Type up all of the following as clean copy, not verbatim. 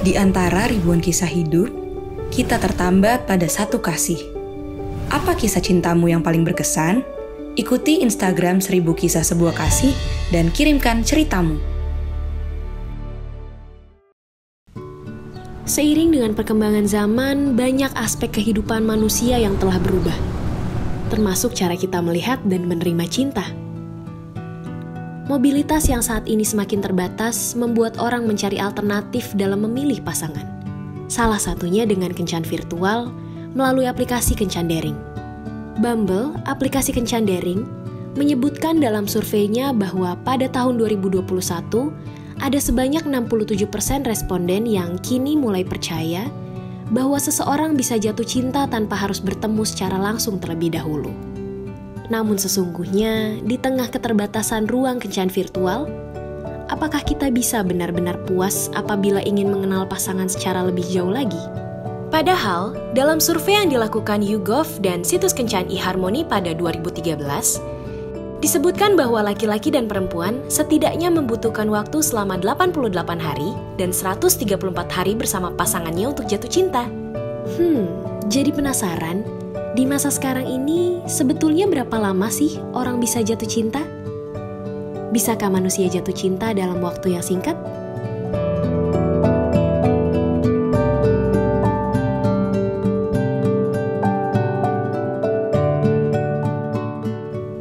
Di antara ribuan kisah hidup, kita tertambat pada satu kasih. Apa kisah cintamu yang paling berkesan? Ikuti Instagram 1000 Kisah Sebuah Kasih dan kirimkan ceritamu. Seiring dengan perkembangan zaman, banyak aspek kehidupan manusia yang telah berubah, termasuk cara kita melihat dan menerima cinta. Mobilitas yang saat ini semakin terbatas membuat orang mencari alternatif dalam memilih pasangan. Salah satunya dengan kencan virtual melalui aplikasi kencan daring. Bumble, aplikasi kencan daring, menyebutkan dalam surveinya bahwa pada tahun 2021, ada sebanyak 67% responden yang kini mulai percaya bahwa seseorang bisa jatuh cinta tanpa harus bertemu secara langsung terlebih dahulu. Namun sesungguhnya, di tengah keterbatasan ruang kencan virtual, apakah kita bisa benar-benar puas apabila ingin mengenal pasangan secara lebih jauh lagi? Padahal, dalam survei yang dilakukan YouGov dan situs kencan eHarmony pada 2013, disebutkan bahwa laki-laki dan perempuan setidaknya membutuhkan waktu selama 88 hari dan 134 hari bersama pasangannya untuk jatuh cinta. Jadi penasaran, di masa sekarang ini sebetulnya berapa lama sih orang bisa jatuh cinta? Bisakah manusia jatuh cinta dalam waktu yang singkat?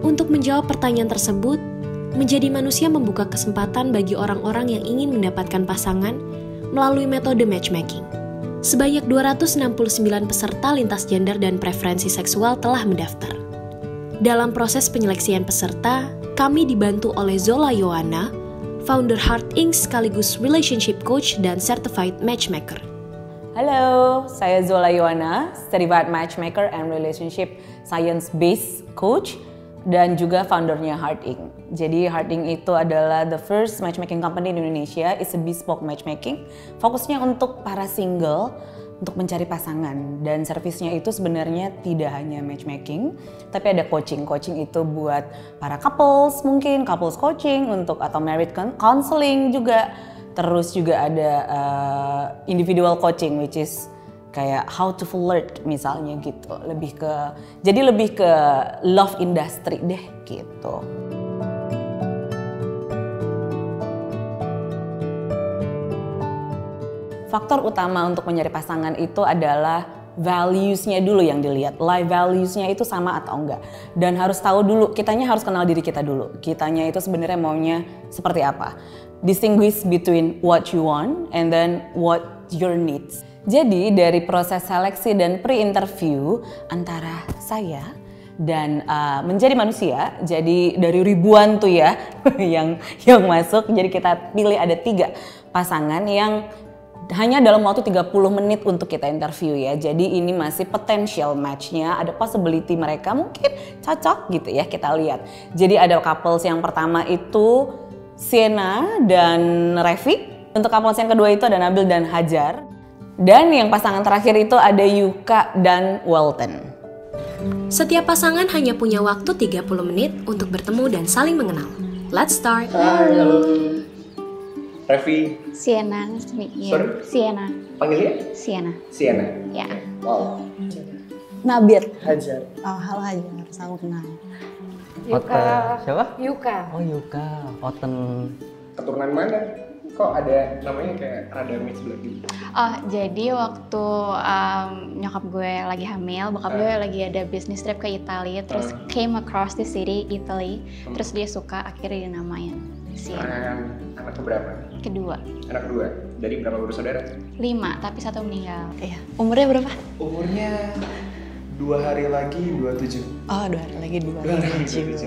Untuk menjawab pertanyaan tersebut, menjadi manusia membuka kesempatan bagi orang-orang yang ingin mendapatkan pasangan melalui metode matchmaking. Sebanyak 269 peserta lintas gender dan preferensi seksual telah mendaftar. Dalam proses penyeleksian peserta, kami dibantu oleh Zola Yohana, founder Heart Inc. sekaligus relationship coach dan certified matchmaker. Halo, saya Zola Yohana, certified matchmaker and relationship science-based coach, dan juga foundernya Heart Inc. Jadi Heart Inc. itu adalah the first matchmaking company di Indonesia. It's a bespoke matchmaking. Fokusnya untuk para single, untuk mencari pasangan. Dan servisnya itu sebenarnya tidak hanya matchmaking, tapi ada coaching. Coaching itu buat para couples mungkin, couples coaching untuk atau married counseling juga. Terus juga ada individual coaching, which is kayak how to flirt misalnya gitu, lebih ke love industry deh gitu. Faktor utama untuk mencari pasangan itu adalah values-nya dulu yang dilihat. Life values-nya itu sama atau enggak. Dan harus tahu dulu, kitanya harus kenal diri kita dulu. Kitanya itu sebenarnya maunya seperti apa. Distinguish between what you want and then what your needs. Jadi dari proses seleksi dan pre-interview antara saya dan menjadi manusia, jadi dari ribuan tuh ya yang masuk, jadi kita pilih ada 3 pasangan yang hanya dalam waktu 30 menit untuk kita interview ya. Jadi ini masih potential match-nya, ada possibility mereka mungkin cocok gitu ya, kita lihat. Jadi ada couples yang pertama itu Sienna dan Revi. Untuk couples yang kedua itu ada Nabil dan Hajar. Dan yang pasangan terakhir itu ada Yuka dan Walton. Setiap pasangan hanya punya waktu 30 menit untuk bertemu dan saling mengenal. Let's start. Halo. Revi. Sienna, nice to meet you. Sorry? Sienna. Panggilnya? Sienna. Sienna. Ya. Wow. Nabir. Hajar. Oh, halo Hajar, sama kenal. Yuka. Siapa? Yuka. Oh Yuka. Oten. Keturunan mana? Kok ada namanya kayak rada mix blood gitu? Oh, jadi waktu nyokap gue lagi hamil, bokap gue lagi ada business trip ke Italia, terus came across the city, Italy, terus dia suka, akhirnya dinamain Sienna. Anak keberapa? Kedua. Anak kedua. Dari berapa bersaudara? 5, tapi 1 meninggal. Iya. Umurnya berapa? Umurnya 2 hari lagi 27. Oh, 2 hari lagi 2 hari lagi 27.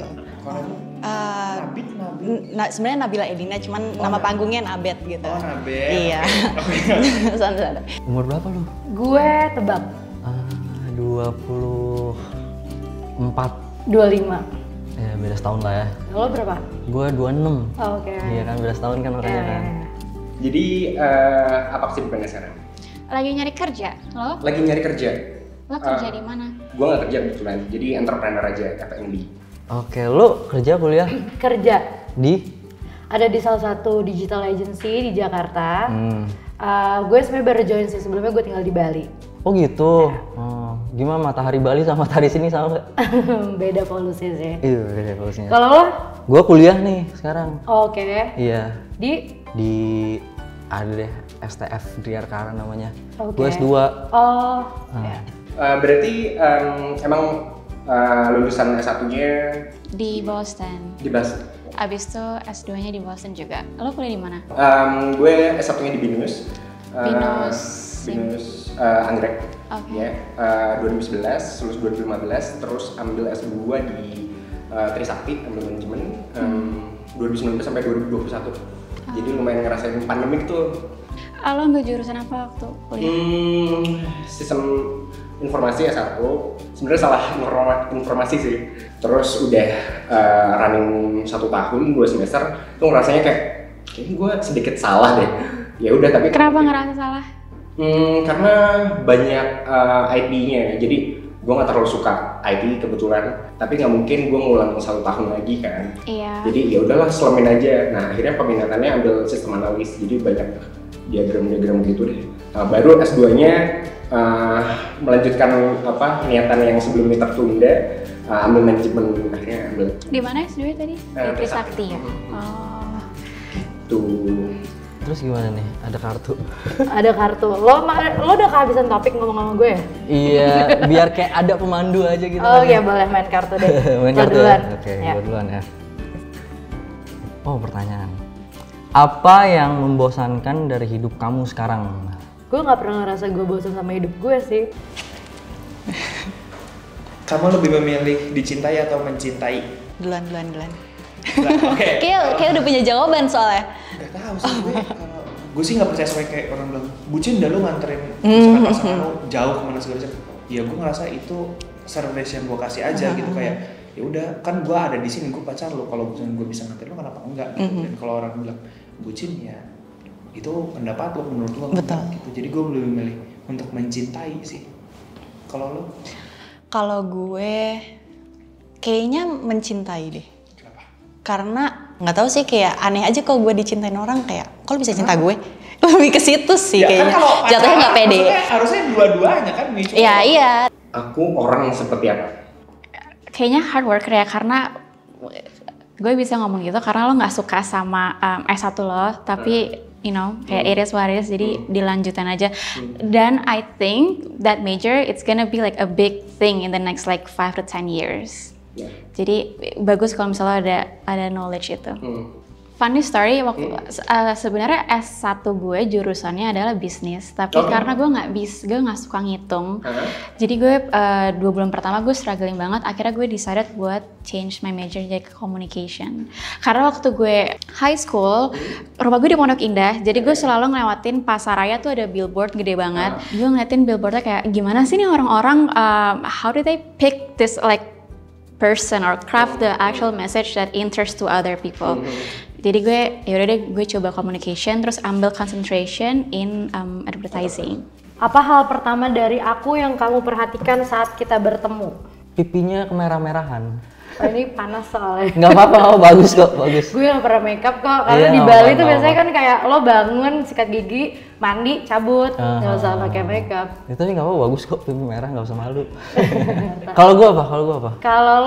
Sebenarnya Nabila Edina, cuman nama panggungnya Nabet gitu. Oh, Nabet. Iya. Sana. Umur berapa lu? Gue tebak 24. 25. Ya beda setahun lah ya. Lo berapa? Gue 26. Oh, oke. Iya kan beda setahun kan makanya kan. Jadi apa kesibukannya sekarang? Lagi nyari kerja, lo? Lagi nyari kerja. Lo kerja di mana? Gue gak kerja kebetulan, jadi entrepreneur aja, F&B. Oke, lu kerja kuliah? Kerja Di? ada di salah satu digital agency di Jakarta. Gue sebenarnya baru join sih, sebelumnya gue tinggal di Bali. Oh gitu. Gimana matahari Bali sama matahari sini sama nggak? Beda polusi sih. Iya beda polusinya. Kalau lo? Gue kuliah nih sekarang. Oke. Iya. Di ada deh STF Driarkara namanya. Gue S2. Oh. Berarti emang lulusan S1-nya Di Boston. di Boston. Abis itu S2-nya di Boston juga. Lo kuliah di mana? Gue S1-nya di Binus. Binus. Anggrek. Oke. Ya, 2011, lulus 2015, terus ambil S2 di Trisakti, ambil manajemen 2019 sampai 2021. Jadi lumayan ngerasain pandemik tuh. Lo ambil jurusan apa waktu kuliah? Sistem informasi S1. Sebenarnya salah informasi sih. Terus udah running 1 tahun, 2 semester, tuh ngerasanya kayaknya gue sedikit salah deh. Ya udah tapi. Kenapa ngerasa salah? Karena banyak IP-nya, jadi gue nggak terlalu suka IP kebetulan, tapi nggak mungkin gue ngulang 1 tahun lagi kan. Iya. Jadi ya udahlah selemin aja. Nah akhirnya peminatannya ambil sistem analis, jadi banyak diagram gitu deh. Baru S2-nya melanjutkan niatan yang sebelumnya tertunda, ambil manajemen, akhirnya ambil. Di mana S2 tadi? Di Trisakti ya. Oh. Tuh. Terus gimana nih? Ada kartu? Ada kartu. Lo udah kehabisan topik ngomong sama gue ya? Iya, biar kayak ada pemandu aja gitu. Oh iya, boleh main kartu deh. Main kartu duluan. Ya? Oke, gue duluan ya. Oh, pertanyaan. Apa yang membosankan dari hidup kamu sekarang? Gue nggak pernah ngerasa gue bosan sama hidup gue sih. Kamu lebih memilih dicintai atau mencintai? Duluan. Oke. Kayak udah punya jawaban soalnya. Gak tahu sih gue sih nggak percaya sama kayak orang bilang bucin dah lu nganterin misalkan pasangan lu jauh kemana segala macam. Ya gue ngerasa itu service yang gue kasih aja gitu, kayak ya udah kan gue ada di sini, gue pacar lu, kalau bucin gue bisa nganterin lu kenapa enggak gitu. Dan kalau orang bilang bucin ya itu pendapat lo, menurut lo betul gitu. Jadi gue lebih memilih untuk mencintai sih. Kalau lo? Kalau gue kayaknya mencintai deh. Kenapa? Karena nggak tahu sih, kayak aneh aja kalau gue dicintain orang, kayak kok lo bisa cinta gue? Lebih ke situ sih ya, kayaknya. Kan jatuhnya nggak pede. Harusnya dua-duanya kan mutual. Iya. Aku orang seperti apa? Kayaknya hard worker ya, karena gue bisa ngomong gitu karena lo nggak suka sama S1 lo, tapi you know kayak it is what it is, jadi dilanjutin aja. Dan I think that major it's gonna be like a big thing in the next like 5 to 10 years. Jadi bagus kalau misalnya ada knowledge itu. Funny story, waktu sebenarnya S1 gue jurusannya adalah bisnis, tapi karena gue nggak suka ngitung, jadi gue 2 bulan pertama gue struggling banget. Akhirnya gue decided buat change my major jadi ke communication. Karena waktu gue high school, rumah gue di Pondok Indah, jadi gue selalu ngelewatin pasar raya tuh ada billboard gede banget. Gue ngeliatin billboardnya kayak gimana sih nih orang-orang, how did they pick this like person or craft the actual message that interests to other people. Jadi gue yaudah deh gue coba communication, terus ambil concentration in advertising. Apa hal pertama dari aku yang kamu perhatikan saat kita bertemu? Pipinya kemerah-merahan. Oh, ini panas soalnya. Nggak apa-apa, bagus kok, bagus. Gue gak pernah makeup kok, karena di Bali tuh biasanya kan kayak lo bangun, sikat gigi, mandi, cabut, nggak usah pakai makeup. Ya, tapi nggak apa-apa, bagus kok, pipi merah, nggak usah malu. Kalau gue apa? Kalau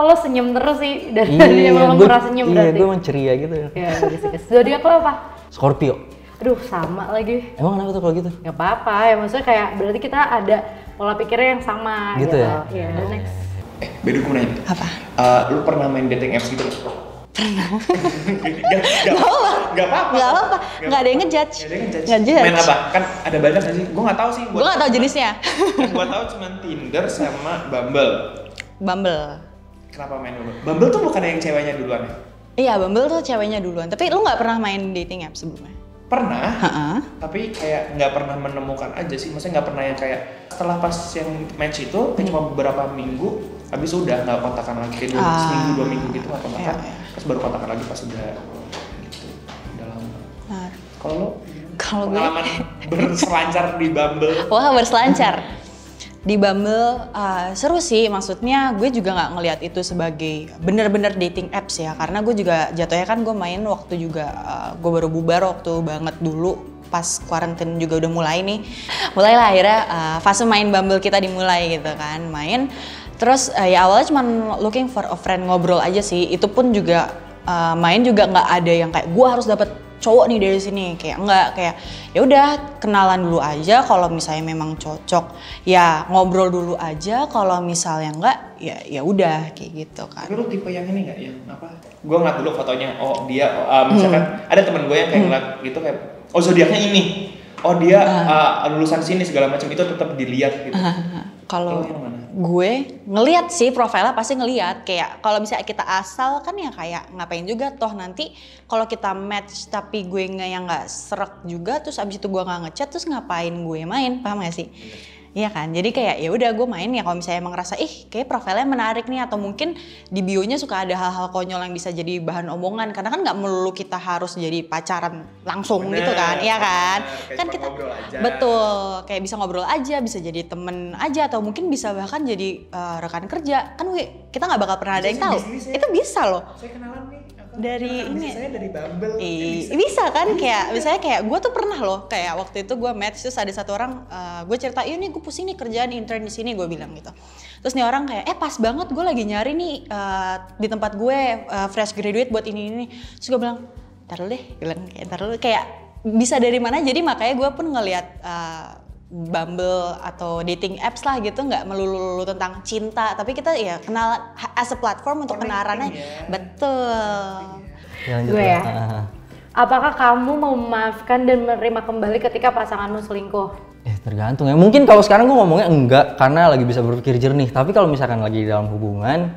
lo senyum terus sih, dari tadi emang murah senyum berarti. Iya, gue emang ceria gitu ya. Iya, bagus. Zodiak lo apa? Scorpio. Aduh, sama lagi. Emang kenapa tuh kalau gitu? Gak apa-apa, ya maksudnya kayak berarti kita ada pola pikirnya yang sama gitu. Ya? Iya, next. Bedu gue nanya. Apa? Lu pernah main dating apps gitu? Pernah. Gak apa-apa. Gak ada yang ngejudge. Main apa? Kan ada banyak gak sih? Gue gak tahu sih. Gue gak tahu jenisnya. Yang gue tahu cuma Tinder sama Bumble. Kenapa main Bumble? Bumble tuh bukan yang ceweknya duluan ya? Iya, Bumble tuh ceweknya duluan. Tapi lu gak pernah main dating apps sebelumnya? Pernah, tapi kayak nggak pernah menemukan aja sih. Maksudnya nggak pernah yang kayak setelah pas yang match itu kayak cuma beberapa minggu, habis udah nggak kontakan lagi, kayak seminggu 2 minggu gitu nggak kontakan, terus baru kontakan lagi pas udah gitu, udah lama. Kalau lo? Kalau pengalaman berselancar di Bumble? Wah, berselancar. Di Bumble seru sih, maksudnya gue juga nggak ngelihat itu sebagai bener-bener dating apps ya, karena gue juga jatuhnya kan gue main waktu juga gue baru bubar waktu banget dulu pas quarantine juga udah mulai nih, mulailah akhirnya fase main Bumble kita dimulai gitu kan, main terus ya awalnya cuma looking for a friend, ngobrol aja sih, itu pun juga main juga nggak ada yang kayak gue harus dapet cowok nih dari sini, kayak enggak, kayak ya udah kenalan dulu aja, kalau misalnya memang cocok ya ngobrol dulu aja, kalau misalnya enggak ya udah kayak gitu kan. Tapi lu tipe yang ini nggak, yang apa? Gue ngeliat dulu fotonya, oh dia misalkan ada temen gue yang kayak ngeliat gitu kayak oh zodiaknya ini, oh dia lulusan sini segala macam, itu tetap dilihat gitu. Kalau gue ngelihat sih profilnya pasti ngelihat, kayak kalau misalnya kita asal kan ya kayak ngapain juga toh nanti kalau kita match tapi gue yang nggak serak juga, terus abis itu gue nggak ngechat, terus ngapain gue main, paham gak sih? Iya kan, jadi kayak ya udah gue main ya kalau misalnya emang ngerasa kayak profilnya menarik nih, atau mungkin di bionya suka ada hal-hal konyol yang bisa jadi bahan omongan, karena kan nggak melulu kita harus jadi pacaran langsung gitu kan, iya kan? Kan kita betul, kayak bisa ngobrol aja, bisa jadi temen aja, atau mungkin bisa bahkan jadi rekan kerja kan, kita nggak bakal pernah ada yang tahu. Itu bisa loh. Saya kenalan nih. Dari ini saya dari Bumble. Bisa kan, kayak misalnya kayak gue tuh pernah loh, kayak waktu itu gue match, terus ada satu orang gue cerita, iya nih gue pusing nih kerjaan intern di sini, gue bilang gitu. Terus nih orang kayak pas banget gue lagi nyari nih di tempat gue fresh graduate buat ini. Terus gue bilang ntar dulu deh, kayak bisa dari mana. Jadi makanya gue pun ngelihat Bumble atau dating apps lah gitu, nggak melulu tentang cinta, tapi kita ya kenal as a platform untuk kenalannya. Betul. Gue ya. Apakah kamu mau memaafkan dan menerima kembali ketika pasanganmu selingkuh? Tergantung ya. Mungkin kalau sekarang gue ngomongnya enggak karena lagi bisa berpikir jernih. Tapi kalau misalkan lagi dalam hubungan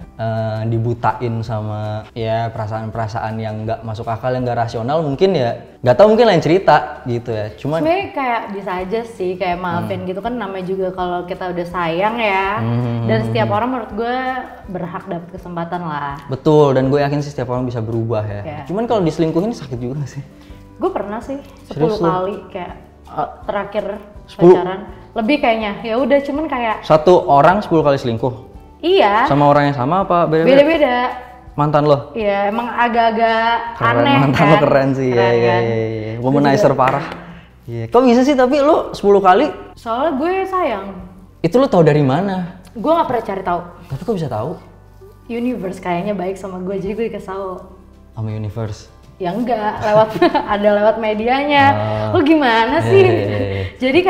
dibutain sama ya perasaan-perasaan yang nggak masuk akal, yang nggak rasional, mungkin ya nggak tahu, mungkin lain cerita gitu ya. Cuman sebenarnya kayak bisa aja sih kayak maafin gitu kan, namanya juga kalau kita udah sayang ya. Dan setiap orang menurut gue berhak dapat kesempatan lah. Betul, dan gue yakin sih setiap orang bisa berubah ya. Cuman kalau diselingkuhin sakit juga gak sih? Gue pernah sih 10 kali kayak terakhir pacaran. Lebih kayaknya. Ya udah, cuman kayak satu orang 10 kali selingkuh. Iya. Sama orang yang sama apa beda-beda? Beda-beda. Mantan lo? Iya, emang agak-agak aneh. Mantan lo keren sih. Iya. Womanizer parah. Iya. Kok bisa sih tapi lo 10 kali? Soalnya gue sayang. Itu lo tahu dari mana? Gue nggak pernah cari tahu. Tapi kok bisa tahu? Universe kayaknya baik sama gue, jadi gue dikasih tahu. Sama Universe? Ya enggak, lewat medianya. Lo gimana sih? Jadi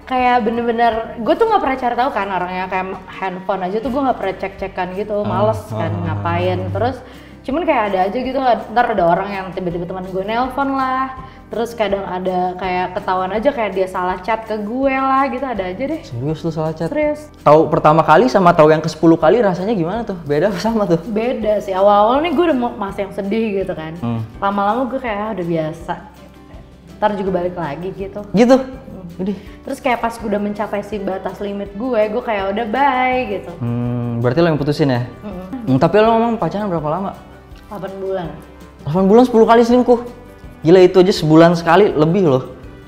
kayak bener-bener gue tuh nggak pernah cari tahu kan orangnya, kayak handphone aja tuh gue nggak pernah cek-cekan gitu, males kan ngapain. Terus cuman kayak ada aja gitu, ntar ada orang yang tiba-tiba teman gue nelpon lah, terus kadang ada kayak ketahuan aja kayak dia salah chat ke gue lah gitu, ada aja deh. Serius lu salah chat? Serius. Tahu pertama kali sama tahu yang ke-10 kali rasanya gimana tuh? Beda apa sama tuh? Beda sih, awal-awal nih gue udah masih yang sedih gitu kan. Lama-lama gue kayak udah biasa, ntar juga balik lagi gitu. Gitu? Terus kayak pas udah mencapai si batas limit gue kayak udah bye gitu. Berarti lo yang putusin ya? Tapi lo ngomong pacaran berapa lama? 8 bulan. 8 bulan 10 kali selingkuh? Gila, itu aja sebulan sekali lebih loh.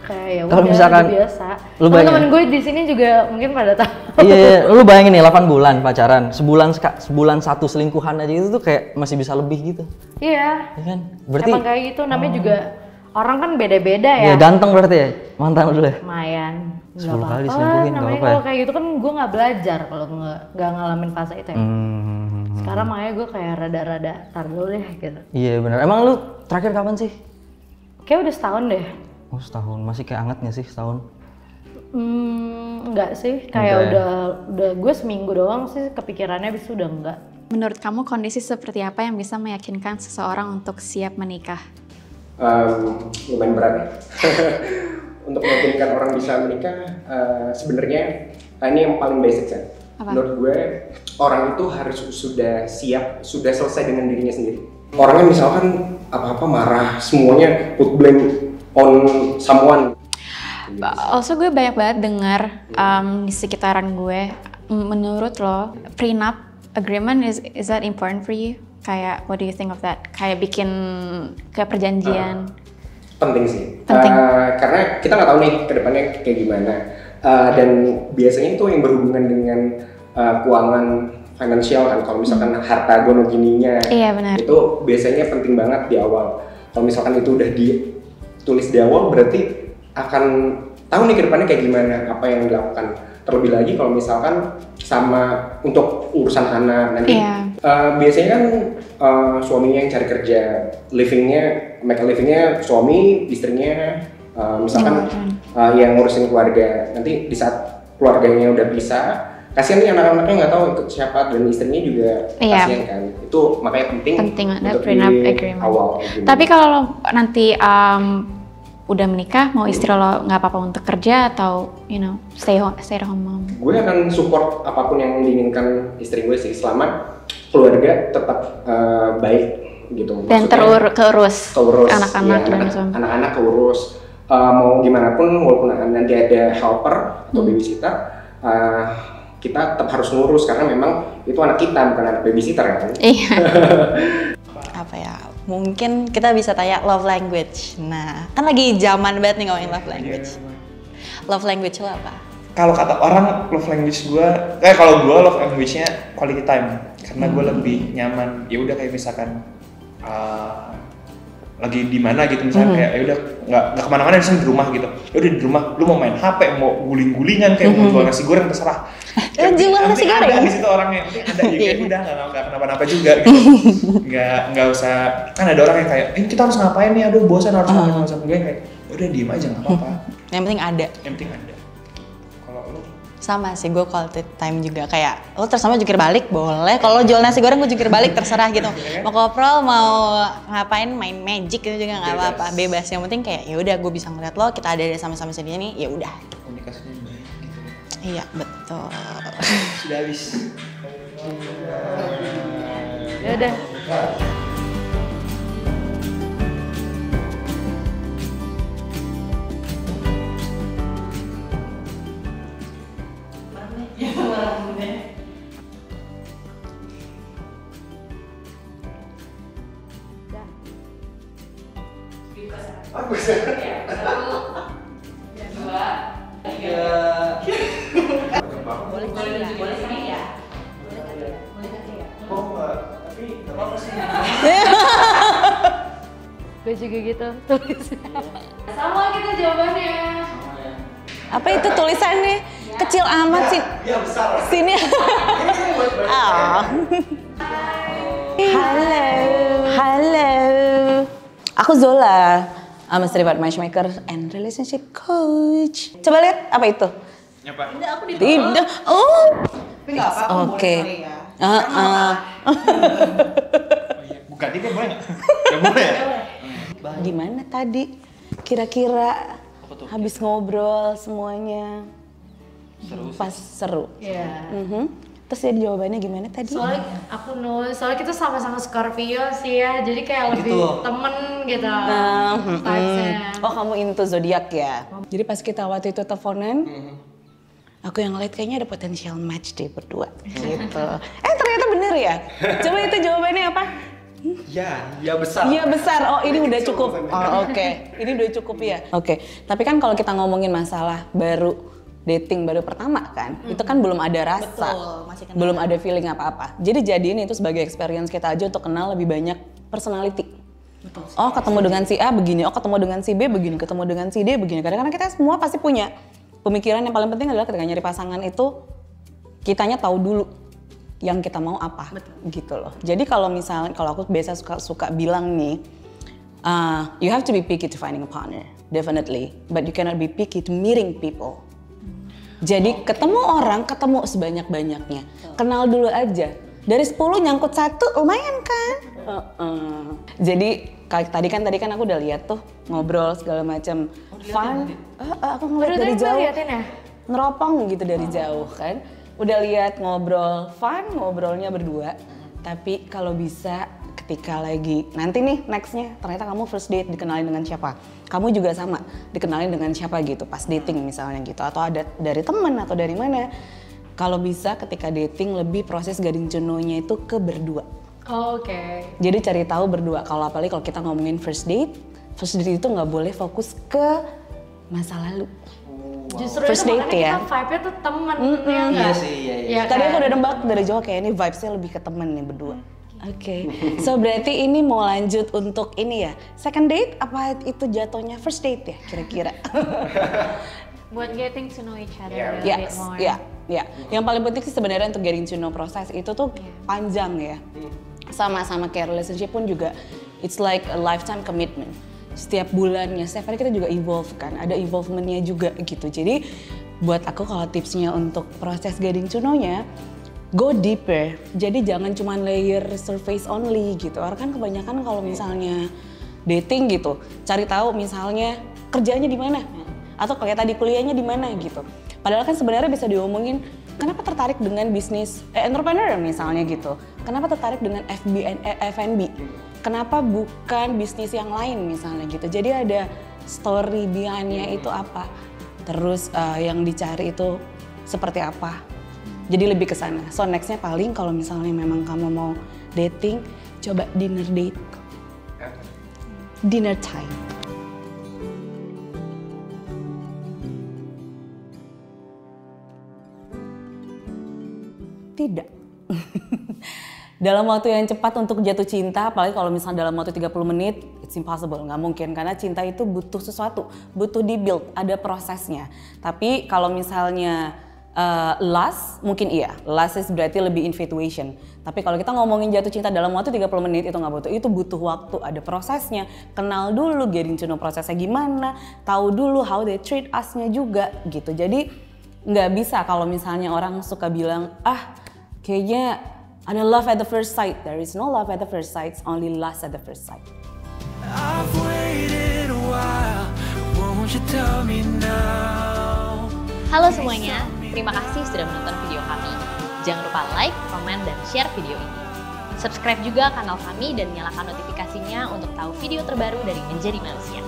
Kayak ya kalau misalkan biasa. Teman-teman gue di sini juga mungkin pada tahu. Iya, lu bayangin nih 8 bulan pacaran, sebulan satu selingkuhan aja itu tuh kayak masih bisa lebih gitu. Iya. Ya kan? Berarti emang kayak gitu, namanya juga orang kan beda-beda ya. Iya, ganteng berarti ya? Mantan lu dulu ya? Lumayan. 10 kali selingkuhin, gak apa-apa ya? Kalau kayak gitu kan gue gak belajar kalau gak ngalamin fase itu ya. Sekarang makanya gue kayak rada-rada tar dulu deh gitu. Iya benar. Emang lu terakhir kapan sih? Kayak udah setahun deh. Oh setahun, masih kayak anget gak sih setahun? Enggak sih, kayak udah gue seminggu doang sih kepikirannya, abis itu udah enggak. Menurut kamu kondisi seperti apa yang bisa meyakinkan seseorang untuk siap menikah? Lumayan berat ya. Untuk meyakinkan orang bisa menikah, sebenarnya ini yang paling basic kan. Menurut gue, orang itu harus sudah siap, sudah selesai dengan dirinya sendiri. Orangnya misalkan apa-apa marah, semuanya put blame on someone. Also gue banyak banget dengar di sekitaran gue, menurut lo prenup agreement is that important for you? Kayak what do you think of that? Kayak bikin kayak perjanjian. Penting sih. Penting. Karena kita nggak tahu nih ke depannya kayak gimana. Dan biasanya itu yang berhubungan dengan keuangan finansial kan, kalau misalkan harta gono gininya, Iya, benar. itu biasanya penting banget di awal. Kalau misalkan itu udah ditulis di awal, berarti akan tahu nih ke depannya kayak gimana, apa yang dilakukan. Terlebih lagi kalau misalkan sama untuk urusan anak nanti, biasanya kan suaminya yang cari kerja, make a livingnya suami, istrinya misalkan yang ngurusin keluarga. Nanti di saat keluarganya udah bisa, kasihan nih anak-anaknya nggak tahu ikut siapa, dan istrinya juga kasihan kan. Itu makanya penting ada untuk prenup di agreement. awal. Tapi kalau lo nanti udah menikah, mau istri lo nggak apa-apa untuk kerja atau stay at home mom? Gue akan support apapun yang diinginkan istri gue sih, selama keluarga tetap baik gitu. Dan keurus anak-anak ya, dan suami. Anak-anak keurus. Mau gimana pun, walaupun nanti ada helper atau babysitter, kita tetap harus ngurus karena memang itu anak kita, bukan anak babysitter kan. Iya. Apa ya? Mungkin kita bisa tanya love language. Nah, kan lagi zaman banget nih ngomongin love language. Love language lo apa? Kalau kata orang love language gue, kalau gue love language-nya quality time, karena gue lebih nyaman. Ya udah kayak misalkan lagi di mana gitu, misalnya kayak ya udah nggak kemana-mana, misalnya di rumah gitu. Ya udah di rumah, lu mau main HP, mau guling-gulingan, kayak mau jual nasi goreng, terserah. Jual nasi goreng? Ada di situ orangnya, penting ada juga. Ya udah nggak kenapa-napa juga gitu. Nggak usah, kan ada orang yang kayak, kita harus ngapain nih, aduh bosan harus ngapain sama gue, kayak udah diem aja nggak apa-apa. Yang penting ada. Yang penting ada. Kalau lu? Sama sih, gue quality time juga, kayak lo terus sama jungkir balik boleh, kalau jual nasi goreng gue jungkir balik terserah gitu. Mau koprol, mau ngapain, main magic gitu juga nggak apa-apa, bebas. Yang penting kayak ya udah gue bisa ngeliat lo, kita ada sama-sama sini nih, ya udah. Komunikasinya baik gitu. Iya betul. Sudah habis. Ya udah. Gue juga gitu tulisnya. Sama kita jawabannya. Apa itu tulisannya? Kecil amat sih. Iya besar. Sini. Oh. Halo. Aku Zola. I'm a certified matchmaker and relationship coach. Coba lihat apa itu? Nyapa? Tidak. Oh. Tapi nggak apa-apa, Oke. boleh kali ya. Buka dikit boleh nggak? Nggak boleh ya? Gimana tadi? Kira-kira habis ngobrol semuanya pas seru. Iya. Terus ya jawabannya gimana tadi? Soalnya kita sama-sama Scorpio sih ya, jadi kayak lebih temen gitu. Vibes-nya. Oh kamu into zodiak ya? Jadi pas kita waktu itu teleponan, aku yang ngeliat kayaknya ada potensial match deh berdua gitu. Ternyata bener ya? Coba itu jawabannya apa? Ya besar. Iya besar. Oh ini udah cukup. Oh oke. Ini udah cukup ya. Oke. Tapi kan kalau kita ngomongin masalah dating baru pertama kan, itu kan belum ada rasa, masih kenal. belum ada feeling apa-apa. Jadi jadiin itu sebagai experience kita aja untuk kenal lebih banyak personality. Oh ketemu dengan si A begini, oh ketemu dengan si B begini, ketemu dengan si D begini. Kadang-kadang kita semua pasti punya pemikiran yang paling penting adalah ketika nyari pasangan itu kitanya tahu dulu yang kita mau apa. Gitu loh. Jadi kalau misalnya, kalau aku biasa suka bilang nih, you have to be picky to finding a partner, definitely, but you cannot be picky to meeting people. Jadi ketemu orang, ketemu sebanyak-banyaknya. Kenal dulu aja. Dari 10 nyangkut 1 lumayan kan? Jadi tadi kan aku udah lihat tuh ngobrol segala macam. Fun. Aku ngeliat dari jauh. Ya? Neropong gitu dari jauh kan. Udah lihat ngobrol fun, ngobrolnya berdua. Tapi kalau bisa ketika lagi nanti nih nextnya ternyata kamu first date dikenalin dengan siapa, kamu juga sama dikenalin dengan siapa gitu pas dating misalnya gitu, atau ada dari temen atau dari mana. Kalau bisa ketika dating lebih proses gading jenuhnya itu ke berdua. Oke. Jadi cari tahu berdua. Kalau apalagi kalau kita ngomongin first date itu nggak boleh fokus ke masa lalu. Justru First itu date makanya ya? kita vibe-nya tuh temen ya Iya nggak? sih, iya. Iya Tadi kan? aku udah nembak dari jauh kayak ini vibes-nya lebih ke temen nih berdua. Oke, so berarti ini mau lanjut untuk ini ya, second date apa itu jatuhnya first date ya kira-kira? Buat getting to know each other a Ya, bit more. ya. Yang paling penting sih sebenarnya untuk getting to know proses itu tuh panjang ya. Sama kayak relationship pun juga, it's like a lifetime commitment. Setiap bulannya, setiap hari kita juga evolve kan, ada evolvementnya juga gitu. Jadi buat aku kalau tipsnya untuk proses getting to know-nya, go deeper. Jadi jangan cuma layer surface only gitu. Orang kan kebanyakan kalau misalnya dating gitu, cari tahu misalnya kerjanya di mana atau kayak tadi kuliahnya di mana gitu. Padahal kan sebenarnya bisa diomongin kenapa tertarik dengan bisnis entrepreneur misalnya gitu. Kenapa tertarik dengan F&B? Kenapa bukan bisnis yang lain misalnya gitu. Jadi ada story behind-nya itu apa. Terus yang dicari itu seperti apa. Jadi lebih ke sana. So next-nya paling kalau misalnya memang kamu mau dating, coba dinner date. Dinner time. Tidak. Dalam waktu yang cepat untuk jatuh cinta, apalagi kalau misalnya dalam waktu 30 menit, it's impossible, nggak mungkin. Karena cinta itu butuh sesuatu, butuh di-build, ada prosesnya. Tapi kalau misalnya lust, mungkin iya. Lust is berarti lebih infatuation. Tapi kalau kita ngomongin jatuh cinta dalam waktu 30 menit, itu nggak butuh. Itu butuh waktu, ada prosesnya. Kenal dulu, getting to know prosesnya gimana, tahu dulu how they treat us-nya juga gitu. Jadi nggak bisa kalau misalnya orang suka bilang, kayaknya ada love at the first sight. There is no love at the first sight, only lust at the first sight. I've waited a while, won't you tell me now? Halo semuanya, terima kasih sudah menonton video kami. Jangan lupa like, komen, dan share video ini. Subscribe juga kanal kami dan nyalakan notifikasinya untuk tahu video terbaru dari Menjadi Manusia.